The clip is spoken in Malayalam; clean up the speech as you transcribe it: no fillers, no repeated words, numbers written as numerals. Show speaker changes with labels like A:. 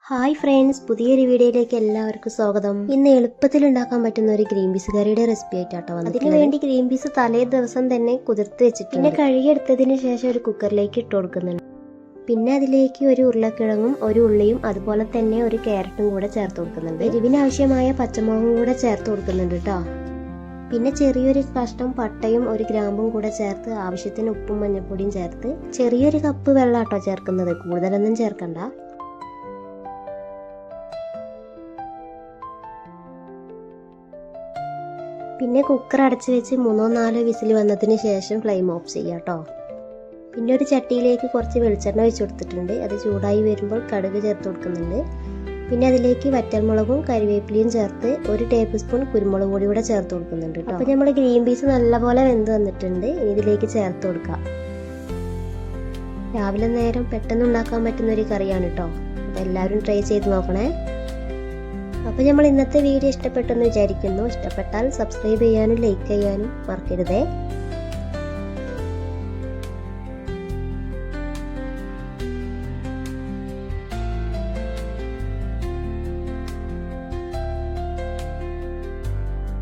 A: ഹായ് ഫ്രണ്ട്സ്, പുതിയൊരു വീഡിയോയിലേക്ക് എല്ലാവർക്കും സ്വാഗതം. ഇന്ന് എളുപ്പത്തിൽ ഉണ്ടാക്കാൻ പറ്റുന്ന ഒരു ഗ്രീൻ പീസ് കറിയുടെ റെസിപ്പി ആയിട്ടാട്ടോ വന്നത്. അതിന് വേണ്ടി ഗ്രീൻ പീസ് തലേ ദിവസം തന്നെ കുതിർത്ത് വെച്ചിട്ട് പിന്നെ കഴുകിയെടുത്തതിന് ശേഷം ഒരു കുക്കറിലേക്ക് ഇട്ട് കൊടുക്കുന്നുണ്ട്. പിന്നെ അതിലേക്ക് ഒരു ഉരുളക്കിഴങ്ങും ഒരു ഉള്ളിയും അതുപോലെ തന്നെ ഒരു ക്യാരറ്റും കൂടെ ചേർത്ത് കൊടുക്കുന്നുണ്ട്. എരിവിനാവശ്യമായ പച്ചമുളകും കൂടെ ചേർത്ത് കൊടുക്കുന്നുണ്ട് കേട്ടോ. പിന്നെ ചെറിയൊരു കഷ്ണം പട്ടയും ഒരു ഗ്രാമ്പും കൂടെ ചേർത്ത് ആവശ്യത്തിന് ഉപ്പും മഞ്ഞൾപ്പൊടിയും ചേർത്ത് ചെറിയൊരു കപ്പ് വെള്ളാട്ടോ ചേർക്കുന്നത്, കൂടുതലൊന്നും ചേർക്കണ്ട. പിന്നെ കുക്കർ അടച്ചു വെച്ച് 3-4 വിസിൽ വന്നതിന് ശേഷം ഫ്ലെയിം ഓഫ് ചെയ്യാം കേട്ടോ. പിന്നെ ഒരു ചട്ടിയിലേക്ക് കുറച്ച് വെളിച്ചെണ്ണ ഒഴിച്ചു കൊടുത്തിട്ടുണ്ട്. അത് ചൂടായി വരുമ്പോൾ കടുക് ചേർത്ത് കൊടുക്കുന്നുണ്ട്. പിന്നെ അതിലേക്ക് വറ്റൽമുളകും കരിവേപ്പിലയും ചേർത്ത് 1 ടേബിൾ സ്പൂൺ കുരുമുളക് പൊടി കൂടെ ചേർത്ത് കൊടുക്കുന്നുണ്ട് കേട്ടോ. അപ്പോൾ നമ്മൾ ഗ്രീൻ പീസ് നല്ലപോലെ വെന്ത് വന്നിട്ടുണ്ട്. ഇനി ഇതിലേക്ക് ചേർത്ത് കൊടുക്കാം. രാവിലെ നേരം പെട്ടെന്ന് ഉണ്ടാക്കാൻ പറ്റുന്ന ഒരു കറിയാണ് കേട്ടോ. അപ്പോൾ എല്ലാവരും ട്രൈ ചെയ്ത് നോക്കണേ. അപ്പോൾ നമ്മൾ ഇന്നത്തെ വീഡിയോ ഇഷ്ടപ്പെട്ടെന്ന് വിചാരിക്കുന്നു. ഇഷ്ടപ്പെട്ടാൽ സബ്സ്ക്രൈബ് ചെയ്യാനും ലൈക്ക് ചെയ്യാനും മറക്കരുതേ.